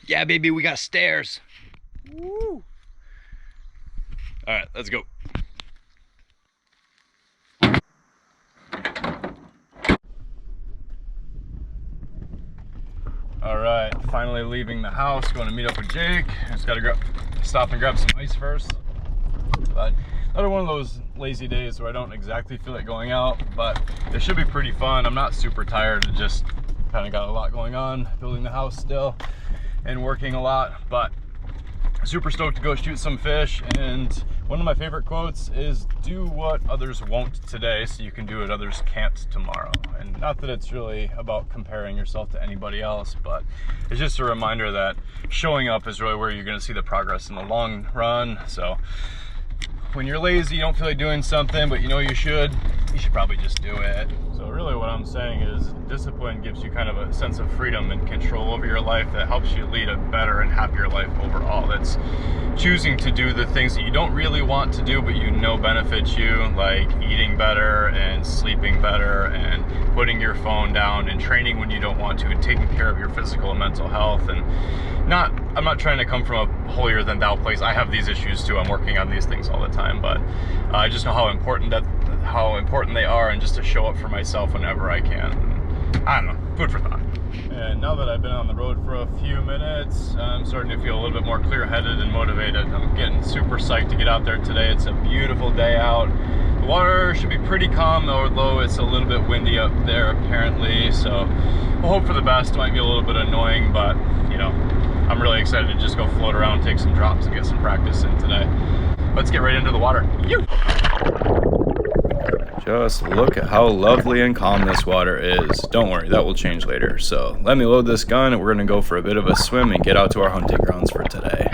Yeah, baby, we got stairs. Woo. All right, let's go. All right, finally leaving the house, going to meet up with Jake. Just gotta stop and grab some ice first. But another one of those lazy days where I don't exactly feel like going out, but it should be pretty fun. I'm not super tired, I just kind of got a lot going on, building the house still and working a lot, but super stoked to go shoot some fish. And one of my favorite quotes is, do what others won't today so you can do what others can't tomorrow. And not that it's really about comparing yourself to anybody else, but it's just a reminder that showing up is really where you're going to see the progress in the long run. So when you're lazy, you don't feel like doing something, but you know you should probably just do it. So really what I'm saying is discipline gives you kind of a sense of freedom and control over your life that helps you lead a better and happier life overall. That's choosing to do the things that you don't really want to do, but you know benefit you, like eating better and sleeping better and putting your phone down and training when you don't want to and taking care of your physical and mental health. And I'm not trying to come from a holier than thou place. I have these issues too. I'm working on these things all the time, but I just know how important they are, and just to show up for myself whenever I can. I don't know, food for thought. And now that I've been on the road for a few minutes, I'm starting to feel a little bit more clear-headed and motivated. I'm getting super psyched to get out there today. It's a beautiful day out. The water should be pretty calm, although it's a little bit windy up there apparently, so we'll hope for the best. It might be a little bit annoying, but you know, I'm really excited to just go float around, take some drops, and get some practice in today. Let's get right into the water. Yoo! Just look at how lovely and calm this water is. Don't worry, that will change later. So let me load this gun and we're gonna go for a bit of a swim and get out to our hunting grounds for today.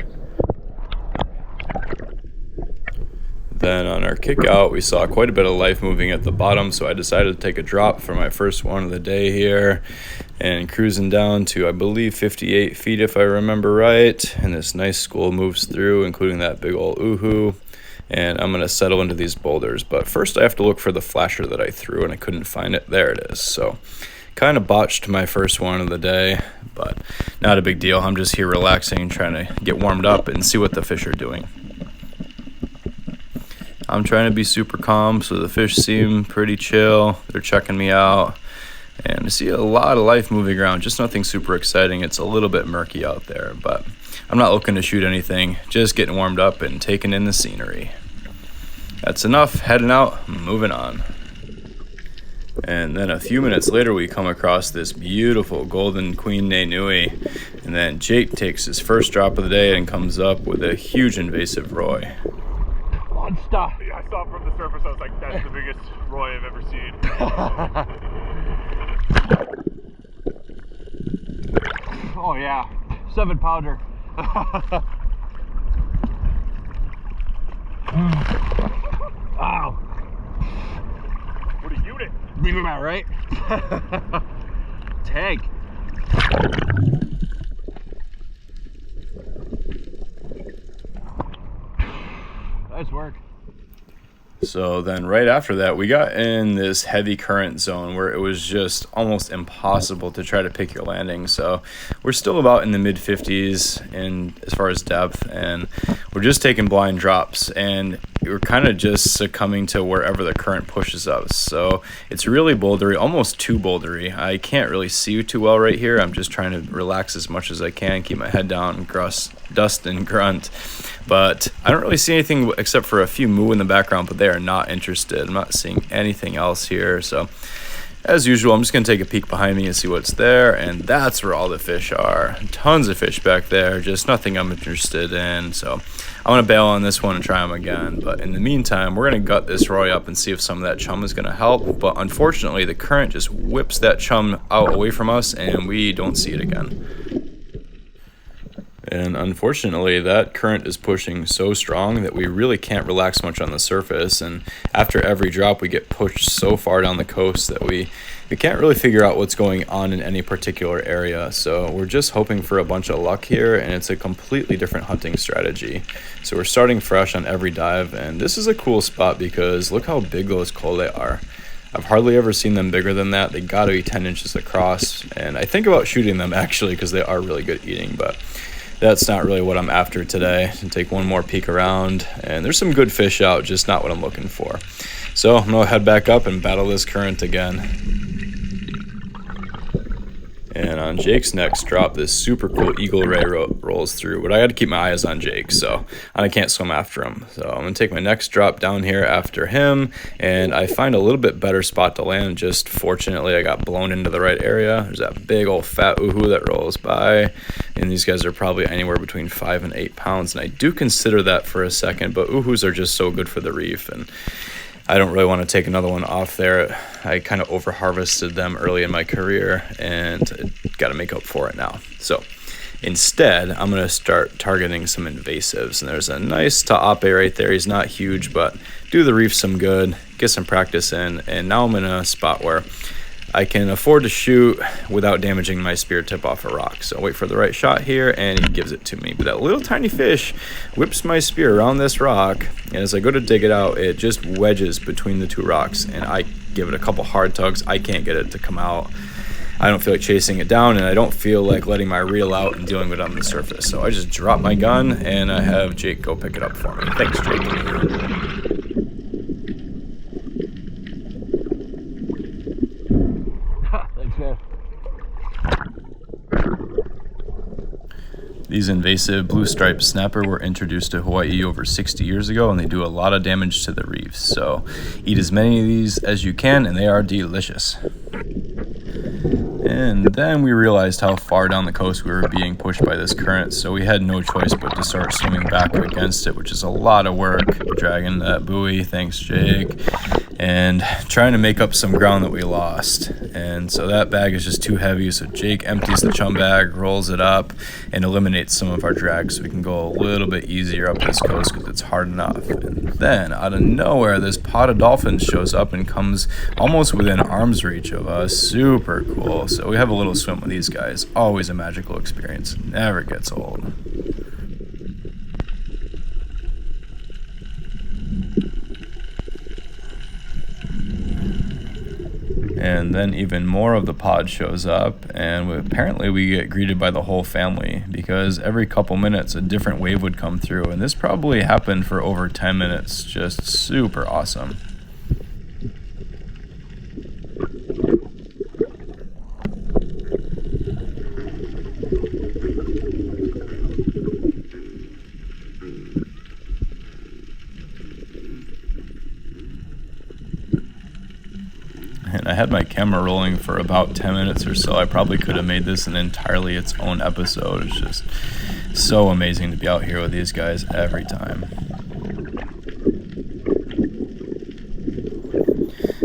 Then on our kick out, we saw quite a bit of life moving at the bottom, so I decided to take a drop for my first one of the day here, and cruising down to, I believe, 58 feet if I remember right, and this nice school moves through, including that big old uhu, and I'm going to settle into these boulders. But first I have to look for the flasher that I threw, and I couldn't find it. There it is. So kind of botched my first one of the day, but not a big deal. I'm just here relaxing, trying to get warmed up and see what the fish are doing. I'm trying to be super calm, so the fish seem pretty chill. They're checking me out, and I see a lot of life moving around, just nothing super exciting. It's a little bit murky out there, but I'm not looking to shoot anything, just getting warmed up and taking in the scenery. That's enough, heading out, moving on. And then a few minutes later, we come across this beautiful golden queen Nui, and then Jake takes his first drop of the day and comes up with a huge invasive roy. Stop. Yeah, I saw it from the surface. I was like, that's the biggest roy I've ever seen. Oh yeah, 7 pounder. Wow. What a unit. Leave him out, right? Tag. Nice work. So then right after that, we got in this heavy current zone where it was just almost impossible to try to pick your landing. So we're still about in the mid 50s in as far as depth, and we're just taking blind drops, and we're kind of just succumbing to wherever the current pushes us. So it's really bouldery, almost too bouldery. I can't really see too well right here. I'm just trying to relax as much as I can, keep my head down, dust and grunt. But I don't really see anything except for a few moo in the background, but they are not interested. I'm not seeing anything else here. So as usual, I'm just going to take a peek behind me and see what's there. And that's where all the fish are. Tons of fish back there, just nothing I'm interested in. So I'm going to bail on this one and try them again. But in the meantime, we're going to gut this roy up and see if some of that chum is going to help. But unfortunately, the current just whips that chum out away from us, and we don't see it again. And unfortunately, that current is pushing so strong that we really can't relax much on the surface. And after every drop, we get pushed so far down the coast that we can't really figure out what's going on in any particular area. So we're just hoping for a bunch of luck here, and it's a completely different hunting strategy. So we're starting fresh on every dive, and this is a cool spot because look how big those collae are. I've hardly ever seen them bigger than that. They gotta be 10 inches across, and I think about shooting them actually because they are really good eating, but that's not really what I'm after today. And take one more peek around, and there's some good fish out, just not what I'm looking for. So I'm gonna head back up and battle this current again. And on Jake's next drop, this super cool eagle ray rolls through, but I got to keep my eyes on Jake, so I can't swim after him. So I'm gonna take my next drop down here after him, and I find a little bit better spot to land. Just fortunately, I got blown into the right area. There's that big old fat uhu that rolls by, and these guys are probably anywhere between 5 and 8 pounds, and I do consider that for a second, but uhus are just so good for the reef, and I don't really want to take another one off there. I kind of over harvested them early in my career and got to make up for it now. So instead, I'm going to start targeting some invasives. And there's a nice ta'ape right there. He's not huge, but do the reef some good, get some practice in. And now I'm in a spot where I can afford to shoot without damaging my spear tip off a rock. So I'll wait for the right shot here, and he gives it to me. But that little tiny fish whips my spear around this rock, and as I go to dig it out, it just wedges between the two rocks, and I give it a couple hard tugs. I can't get it to come out. I don't feel like chasing it down, and I don't feel like letting my reel out and dealing with it on the surface. So I just drop my gun, and I have Jake go pick it up for me. Thanks, Jake. These invasive blue striped snapper were introduced to Hawaii over 60 years ago, and they do a lot of damage to the reefs. So eat as many of these as you can, and they are delicious. And then we realized how far down the coast we were being pushed by this current, so we had no choice but to start swimming back against it, which is a lot of work, dragging that buoy, thanks Jake, and trying to make up some ground that we lost. And so that bag is just too heavy, so Jake empties the chum bag, rolls it up, and eliminates some of our drag so we can go a little bit easier up this coast because it's hard enough. And then, out of nowhere, this pod of dolphins shows up and comes almost within arm's reach of us. Super cool. So we have a little swim with these guys. Always a magical experience. Never gets old. And then even more of the pod shows up, and apparently we get greeted by the whole family because every couple minutes a different wave would come through, and this probably happened for over 10 minutes. Just super awesome. And I had my camera rolling for about 10 minutes or so. I probably could have made this an entirely its own episode. It's just so amazing to be out here with these guys every time.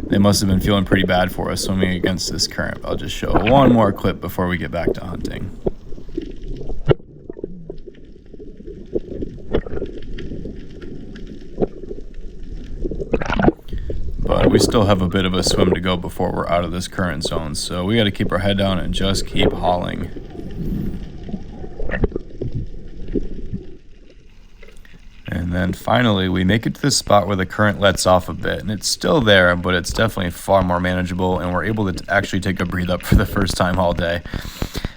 They must have been feeling pretty bad for us swimming against this current. I'll just show one more clip before we get back to hunting. But we still have a bit of a swim to go before we're out of this current zone, so we got to keep our head down and just keep hauling. And then finally we make it to this spot where the current lets off a bit, and it's still there, but it's definitely far more manageable, and we're able to actually take a breathe up for the first time all day.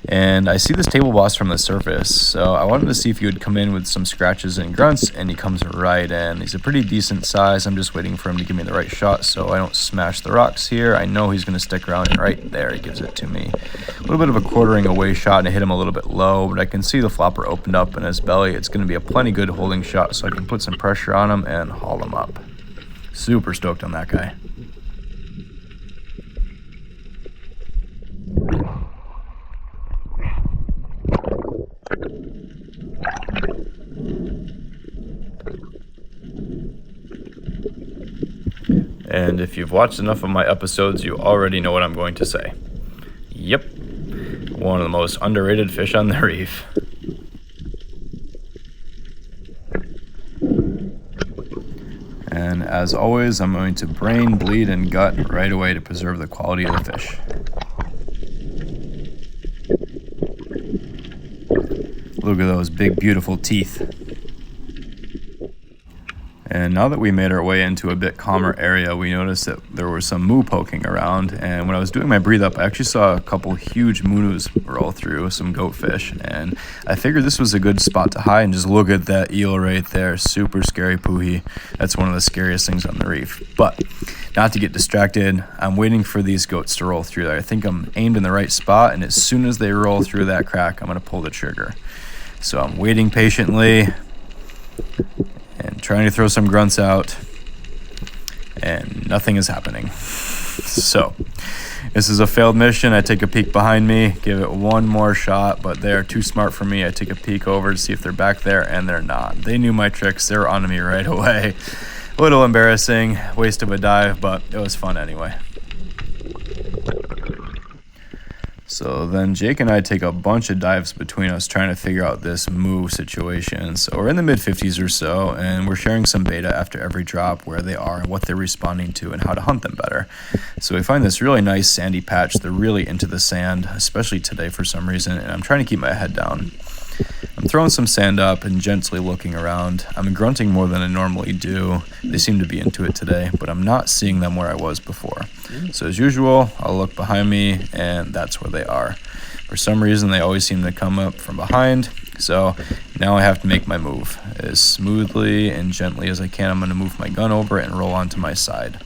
And I see this table boss from the surface, so I wanted to see if he would come in with some scratches and grunts, and he comes right in. He's a pretty decent size. I'm just waiting for him to give me the right shot so I don't smash the rocks here. I know he's going to stick around, and right there he gives it to me. A little bit of a quartering away shot, and I hit him a little bit low, but I can see the flopper opened up in his belly. It's going to be a plenty good holding shot so I can put some pressure on him and haul him up. Super stoked on that guy. And if you've watched enough of my episodes, you already know what I'm going to say. Yep, one of the most underrated fish on the reef. And as always, I'm going to brain, bleed, and gut right away to preserve the quality of the fish. Look at those big, beautiful teeth. And And now that we made our way into a bit calmer area, we noticed that there was some moo poking around. And when I was doing my breathe up, I actually saw a couple huge moos roll through, some goatfish. And I figured this was a good spot to hide and just look at that eel right there. Super scary puhi. That's one of the scariest things on the reef. But not to get distracted, I'm waiting for these goats to roll through there. I think I'm aimed in the right spot, and as soon as they roll through that crack, I'm going to pull the trigger. So I'm waiting patiently and trying to throw some grunts out, and nothing is happening. So this is a failed mission. I take a peek behind me, give it one more shot, but they are too smart for me. I take a peek over to see if they're back there, and they're not. They knew my tricks. They were onto me right away. A little embarrassing, waste of a dive, but it was fun anyway. So then Jake and I take a bunch of dives between us trying to figure out this moo situation. So we're in the mid-50s or so, and we're sharing some beta after every drop, where they are and what they're responding to and how to hunt them better. So we find this really nice sandy patch. They're really into the sand, especially today for some reason, and I'm trying to keep my head down. I'm throwing some sand up and gently looking around. I'm grunting more than I normally do. They seem to be into it today, but I'm not seeing them where I was before. So as usual, I'll look behind me, and that's where they are. For some reason, they always seem to come up from behind, so now I have to make my move. As smoothly and gently as I can, I'm going to move my gun over it and roll onto my side.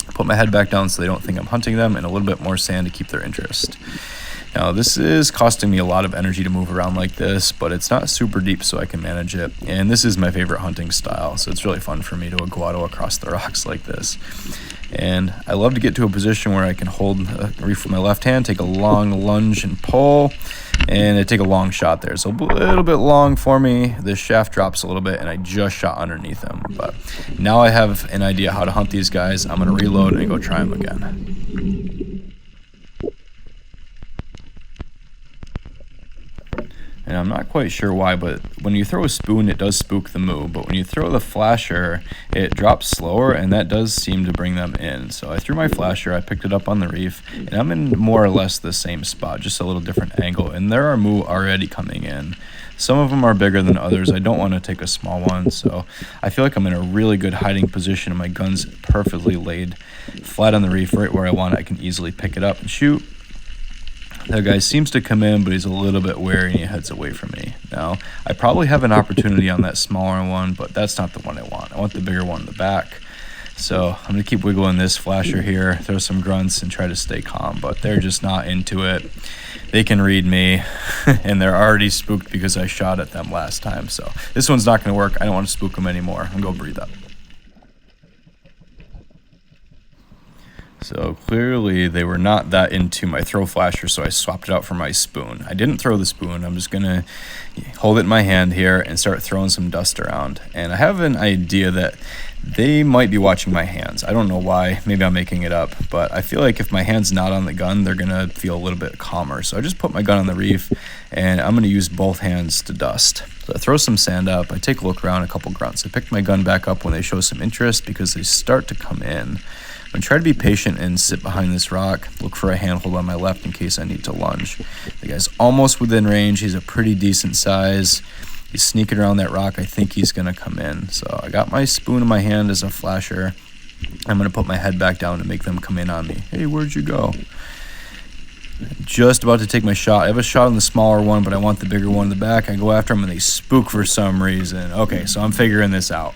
Put my head back down so they don't think I'm hunting them, and a little bit more sand to keep their interest. Now, this is costing me a lot of energy to move around like this, but it's not super deep, so I can manage it. And this is my favorite hunting style, so it's really fun for me to guado across the rocks like this. And I love to get to a position where I can hold a reef with my left hand, take a long lunge and pull, and I take a long shot there. So a little bit long for me. The shaft drops a little bit, and I just shot underneath them. But now I have an idea how to hunt these guys. I'm going to reload and go try them again. And I'm not quite sure why, but when you throw a spoon, it does spook the moo. But when you throw the flasher, it drops slower, and that does seem to bring them in. So I threw my flasher, I picked it up on the reef, and I'm in more or less the same spot, just a little different angle. And there are moo already coming in. Some of them are bigger than others. I don't want to take a small one, so I feel like I'm in a really good hiding position, and my gun's perfectly laid flat on the reef, right where I want it. I can easily pick it up and shoot. That guy seems to come in, but he's a little bit wary, and he heads away from me. Now, I probably have an opportunity on that smaller one, but that's not the one I want. I want the bigger one in the back. So I'm going to keep wiggling this flasher here, throw some grunts, and try to stay calm, but they're just not into it. They can read me, and they're already spooked because I shot at them last time. So this one's not going to work. I don't want to spook them anymore. I'm going to go breathe up. So clearly they were not that into my throw flasher, so I swapped it out for my spoon. I didn't throw the spoon. I'm just going to hold it in my hand here and start throwing some dust around. And I have an idea that they might be watching my hands. I don't know why. Maybe I'm making it up. But I feel like if my hand's not on the gun, they're going to feel a little bit calmer. So I just put my gun on the reef, and I'm going to use both hands to dust. So I throw some sand up. I take a look around, a couple grunts. I pick my gun back up when they show some interest because they start to come in. I'm going to try to be patient and sit behind this rock, look for a handhold on my left in case I need to lunge. The guy's almost within range. He's a pretty decent size. He's sneaking around that rock. I think he's going to come in. So I got my spoon in my hand as a flasher. I'm going to put my head back down and make them come in on me. Hey, where'd you go? Just about to take my shot. I have a shot on the smaller one, but I want the bigger one in the back. I go after them, and they spook for some reason. Okay, so I'm figuring this out.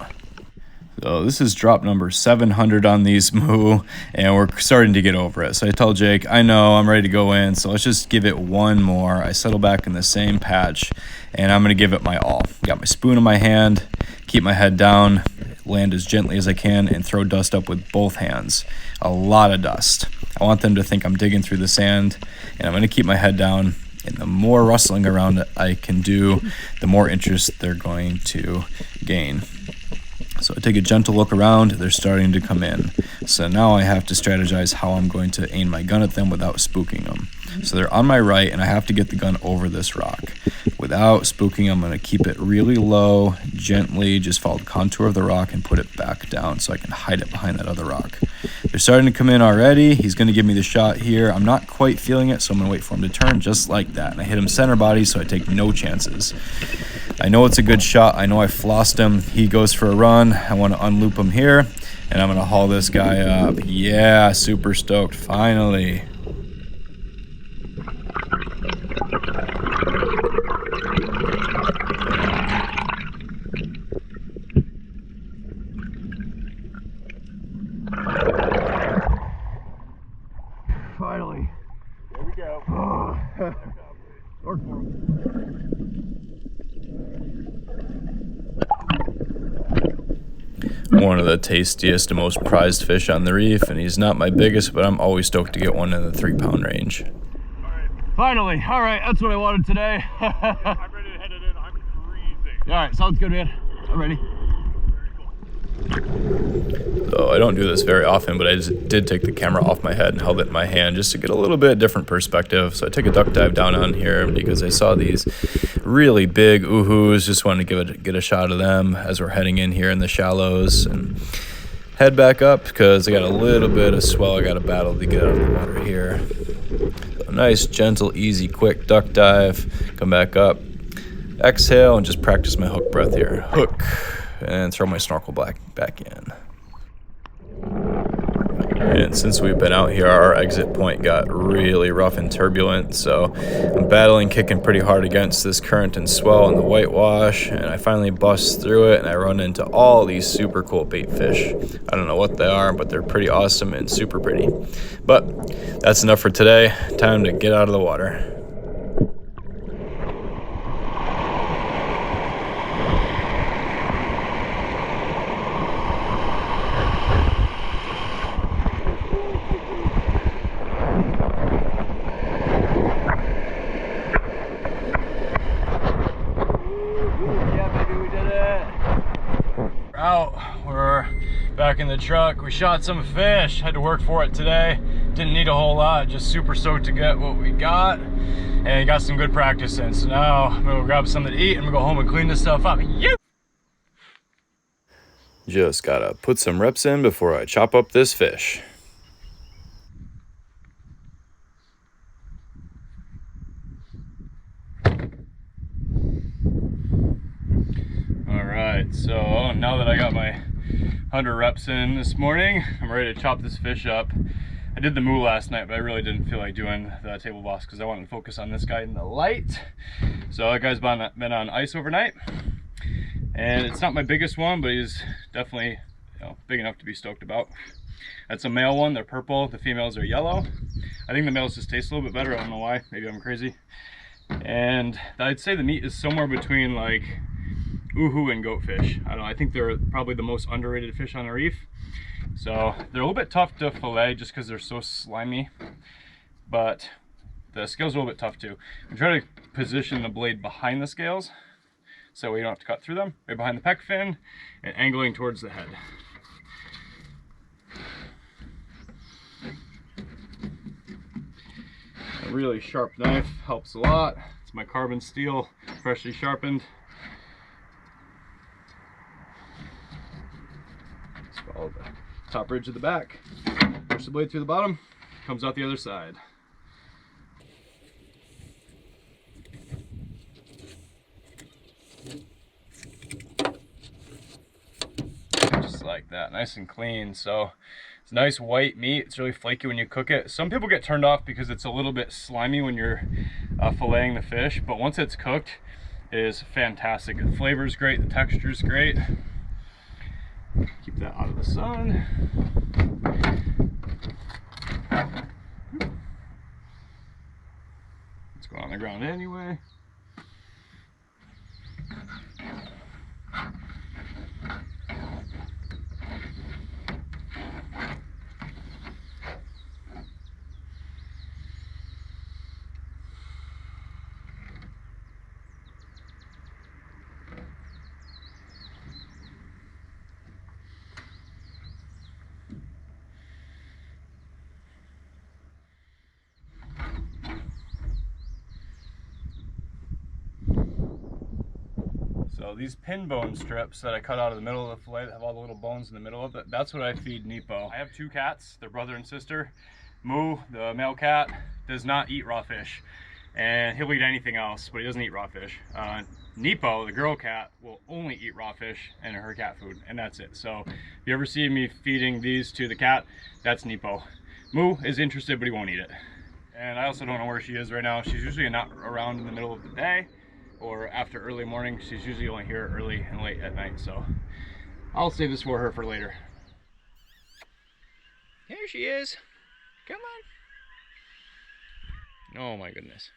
So this is drop number 700 on these moo, and we're starting to get over it. So I tell Jake, I know, I'm ready to go in, so let's just give it one more. I settle back in the same patch, and I'm going to give it my all. Got my spoon in my hand, keep my head down, land as gently as I can, and throw dust up with both hands. A lot of dust. I want them to think I'm digging through the sand, and I'm going to keep my head down. And the more rustling around I can do, the more interest they're going to gain. So I take a gentle look around. They're starting to come in. So now I have to strategize how I'm going to aim my gun at them without spooking them. So they're on my right, and I have to get the gun over this rock. Without spooking, I'm going to keep it really low, gently, just follow the contour of the rock and put it back down so I can hide it behind that other rock. They're starting to come in already. He's going to give me the shot here. I'm not quite feeling it, so I'm going to wait for him to turn just like that. And I hit him center body, so I take no chances. I know it's a good shot. I know I flossed him. He goes for a run. I want to unloop him here, and I'm going to haul this guy up. Yeah, super stoked. Finally. Finally. There we go. Work for him. One of the tastiest and most prized fish on the reef, and he's not my biggest, but I'm always stoked to get one in the 3-pound range. All right. Finally. All right, that's what I wanted today. I'm ready to head it in. I'm freezing. All right, sounds good, man. I'm ready. Very cool. So I don't do this very often, but I just did take the camera off my head and held it in my hand just to get a little bit different perspective. So I took a duck dive down on here because I saw these really big oohoos. Just wanted to get a shot of them as we're heading in here in the shallows, and head back up because I got a little bit of swell I got to battle to get out of the water here. A nice, gentle, easy, quick duck dive. Come back up, exhale, and just practice my hook breath here. Hook, and throw my snorkel back in. And since we've been out here, our exit point got really rough and turbulent, so I'm battling, kicking pretty hard against this current and swell and the whitewash, and I finally bust through it, and I run into all these super cool bait fish. I don't know what they are, but they're pretty awesome and super pretty. But that's enough for today. Time to get out of the water. We're back in the truck. We shot some fish, had to work for it today. Didn't need a whole lot, just super stoked to get what we got, and got some good practice in. So now I'm gonna go grab something to eat and we'll go home and clean this stuff up. Just gotta put some reps in before I chop up this fish. Alright, so now that I got my 100 reps in this morning, I'm ready to chop this fish up. I did the moo last night, but I really didn't feel like doing the table boss because I wanted to focus on this guy in the light. So that guy's been on ice overnight, and it's not my biggest one, but he's definitely, you know, big enough to be stoked about. That's a male one. They're purple. The females are yellow. I think the males just taste a little bit better. I don't know why. Maybe I'm crazy. And I'd say the meat is somewhere between like uhu and goatfish. I don't know, I think they're probably the most underrated fish on the reef. So they're a little bit tough to fillet just because they're so slimy, but the scales are a little bit tough too. I try to position the blade behind the scales so we don't have to cut through them, right behind the pec fin and angling towards the head. A really sharp knife helps a lot. It's my carbon steel, freshly sharpened. Follow the top ridge of the back, push the blade through the bottom, comes out the other side. Just like that, nice and clean. So it's nice white meat. It's really flaky when you cook it. Some people get turned off because it's a little bit slimy when you're filleting the fish, but once it's cooked, it is fantastic. The flavor is great, the texture is great. Keep that out of the sun. It's going on the ground anyway. So these pin bone strips that I cut out of the middle of the fillet that have all the little bones in the middle of it, that's what I feed Nepo. I have 2 cats, they're brother and sister. Moo, the male cat, does not eat raw fish. And he'll eat anything else, but he doesn't eat raw fish. Nepo, the girl cat, will only eat raw fish and her cat food, and that's it. So if you ever see me feeding these to the cat, that's Nepo. Moo is interested, but he won't eat it. And I also don't know where she is right now. She's usually not around in the middle of the day or after early morning. She's usually only here early and late at night, so I'll save this for her for later. There she is. Come on. Oh my goodness.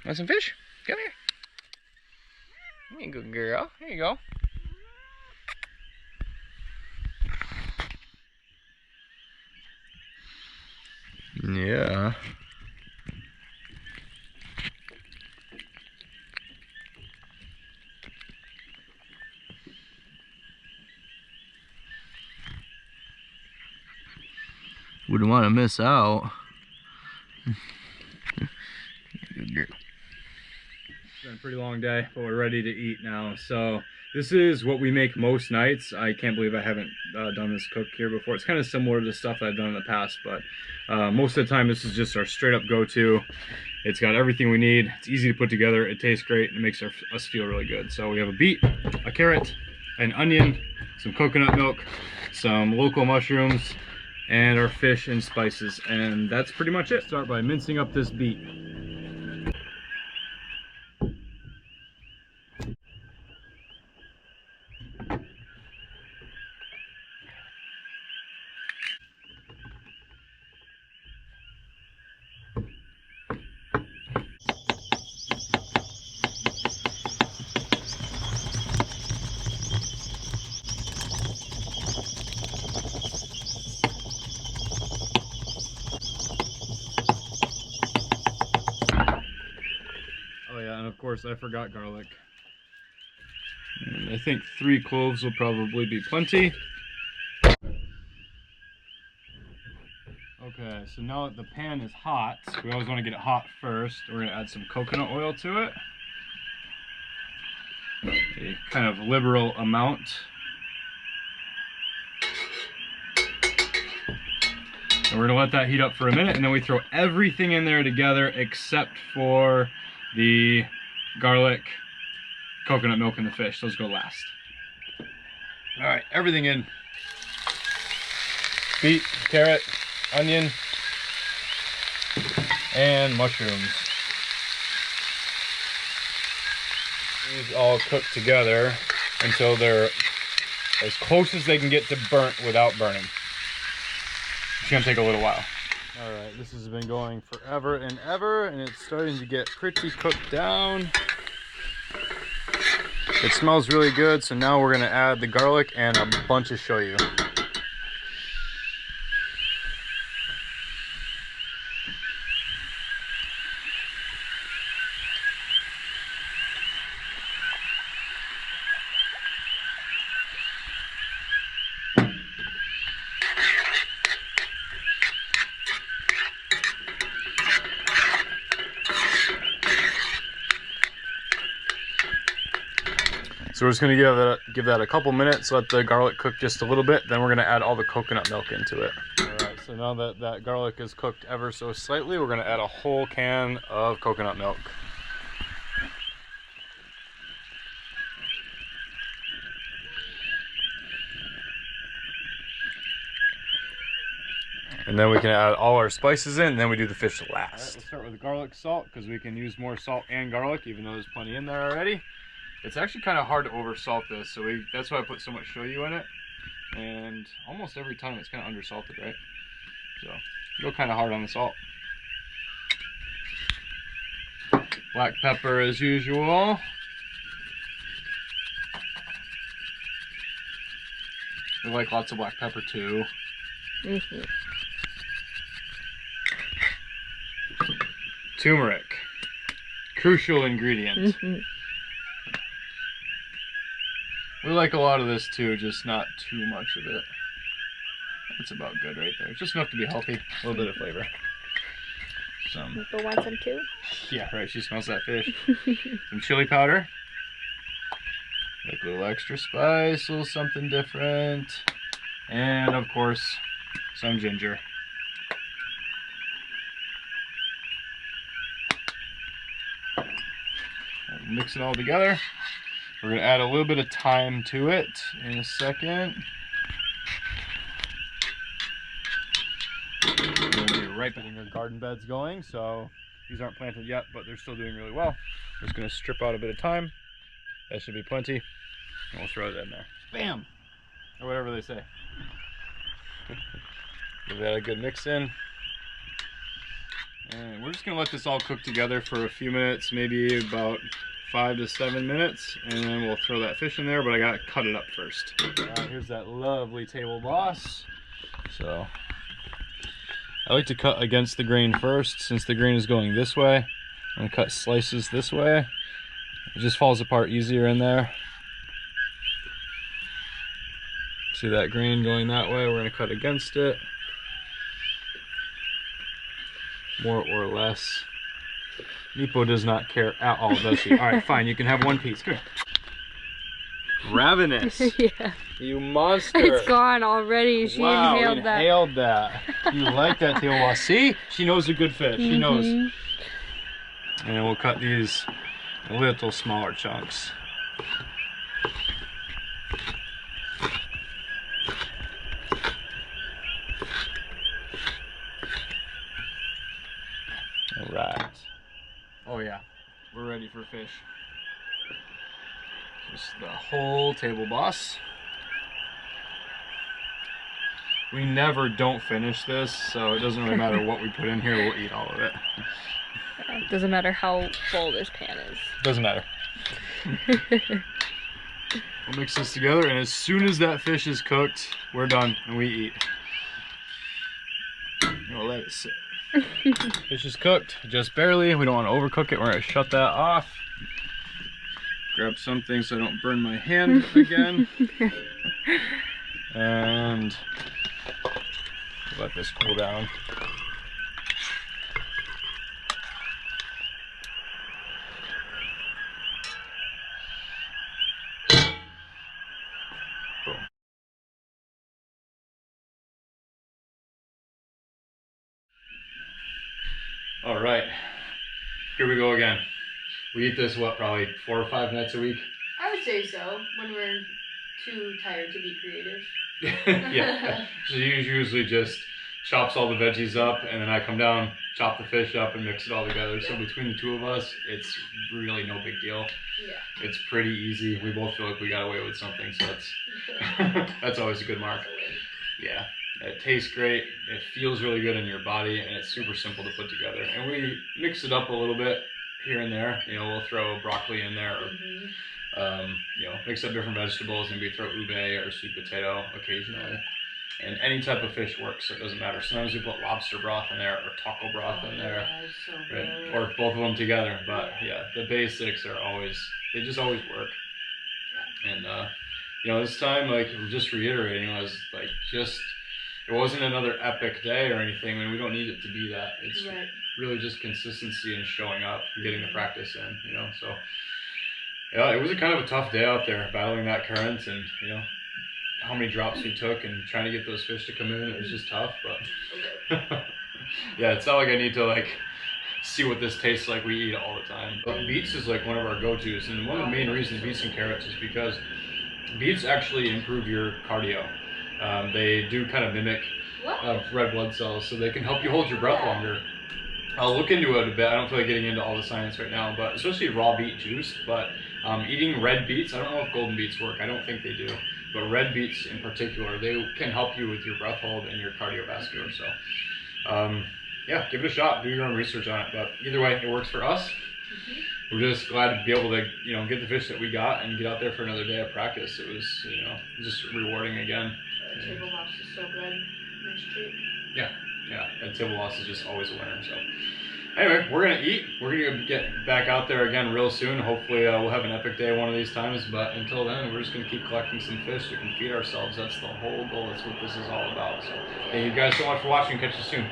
Want some fish? Come here. You're a good girl. There you go. Yeah. Wouldn't want to miss out. Good girl. It's been a pretty long day, but we're ready to eat now. So this is what we make most nights. I can't believe I haven't done this cook here before. It's kind of similar to the stuff I've done in the past, but most of the time this is just our straight up go-to. It's got everything we need. It's easy to put together. It tastes great and it makes us feel really good. So we have a beet, a carrot, an onion, some coconut milk, some local mushrooms, and our fish and spices, and that's pretty much it. Start by mincing up this beet. Oh yeah, and of course I forgot garlic. And I think 3 cloves will probably be plenty. Okay, so now that the pan is hot, we always want to get it hot first. We're going to add some coconut oil to it. A kind of liberal amount. And we're going to let that heat up for a minute, and then we throw everything in there together except for the garlic, coconut milk, and the fish. Those go last. All right, everything in. Beet, carrot, onion, and mushrooms. These all cook together until they're as close as they can get to burnt without burning. It's gonna take a little while. All right, this has been going forever and ever, and it's starting to get pretty cooked down. It smells really good, so now we're gonna add the garlic and a bunch of shoyu. So we're just gonna give that a couple minutes, let the garlic cook just a little bit, then we're gonna add all the coconut milk into it. All right, so now that that garlic is cooked ever so slightly, we're gonna add a whole can of coconut milk. And then we can add all our spices in, and then we do the fish last. All right, let's start with garlic salt, because we can use more salt and garlic, even though there's plenty in there already. It's actually kind of hard to over salt this, so that's why I put so much shoyu in it. And almost every time it's kind of under salted, right? So go kind of hard on the salt. Black pepper as usual. We like lots of black pepper too. Turmeric, crucial ingredient. We like a lot of this too, just not too much of it. That's about good right there. Just enough to be healthy. A little bit of flavor. People want some too? Yeah, right. She smells that fish. Some chili powder. Like a little extra spice, a little something different. And of course, some ginger. Mix it all together. We're gonna add a little bit of thyme to it in a second. We're ripening our garden beds going, so these aren't planted yet, but they're still doing really well. We're just gonna strip out a bit of thyme. That should be plenty, and we'll throw it in there. Bam! Or whatever they say. Give that a good mix in. And we're just gonna let this all cook together for a few minutes, maybe about 5 to 7 minutes, and then we'll throw that fish in there, but I gotta cut it up first. Alright, here's that lovely table boss. So, I like to cut against the grain first, since the grain is going this way. I'm gonna cut slices this way. It just falls apart easier in there. See that grain going that way? We're gonna cut against it. More or less. Neepo does not care at all, does she? Alright, fine, you can have one piece. Come here. Ravenous. Yeah. You monster. It's gone already. She inhaled that. Inhaled that. You like that table boss. See? She knows a good fish. She knows. And then we'll cut these a little smaller chunks. Alright. Oh yeah, we're ready for fish. Just the whole table boss. We never don't finish this, so it doesn't really matter what we put in here, we'll eat all of it. It doesn't matter how full this pan is. Doesn't matter. We'll mix this together, and as soon as that fish is cooked, we're done and we eat. We'll let it sit. Fish is cooked, just barely. We don't want to overcook it. We're going to shut that off. Grab something so I don't burn my hand again. And let this cool down. Boom. All right, here we go again. We eat this, what, probably 4 or 5 nights a week? I would say so, when we're too tired to be creative. Yeah, she usually just chops all the veggies up, and then I come down, chop the fish up, and mix it all together. So between the two of us, it's really no big deal. Yeah. It's pretty easy. We both feel like we got away with something, so that's that's always a good mark. Yeah. It tastes great, it feels really good in your body, and it's super simple to put together. And we mix it up a little bit here and there. You know, we'll throw broccoli in there, or you know, mix up different vegetables, and we throw ube or sweet potato occasionally. And any type of fish works, so it doesn't matter. Sometimes we put lobster broth in there, or taco broth in there, so right? Or both of them together. But yeah, the basics are always, they just always work. And you know, this time, like, just reiterating, was like, just, it wasn't another epic day or anything. I mean, we don't need it to be that. It's really just consistency and showing up and getting the practice in, you know. So yeah, it was a kind of a tough day out there, battling that current, and you know how many drops we took and trying to get those fish to come in. It was just tough, but yeah, it's not like I need to like see what this tastes like. We eat all the time. But beets is like one of our go-tos, and one of the main reasons beets and carrots is because beets actually improve your cardio. They do kind of mimic red blood cells, so they can help you hold your breath longer. I'll look into it a bit. I don't feel like getting into all the science right now, but especially raw beet juice. But eating red beets, I don't know if golden beets work. I don't think they do. But red beets in particular, they can help you with your breath hold and your cardiovascular. So yeah, give it a shot. Do your own research on it. But either way, it works for us. We're just glad to be able to, you know, get the fish that we got and get out there for another day of practice. It was, you know, just rewarding again. Table loss is so good. Nice treat. Yeah, yeah. And table loss is just always a winner. So anyway, we're gonna eat. We're gonna get back out there again real soon. Hopefully we'll have an epic day one of these times. But until then, we're just gonna keep collecting some fish so we can feed ourselves. That's the whole goal. That's what this is all about. So thank you guys so much for watching. Catch you soon.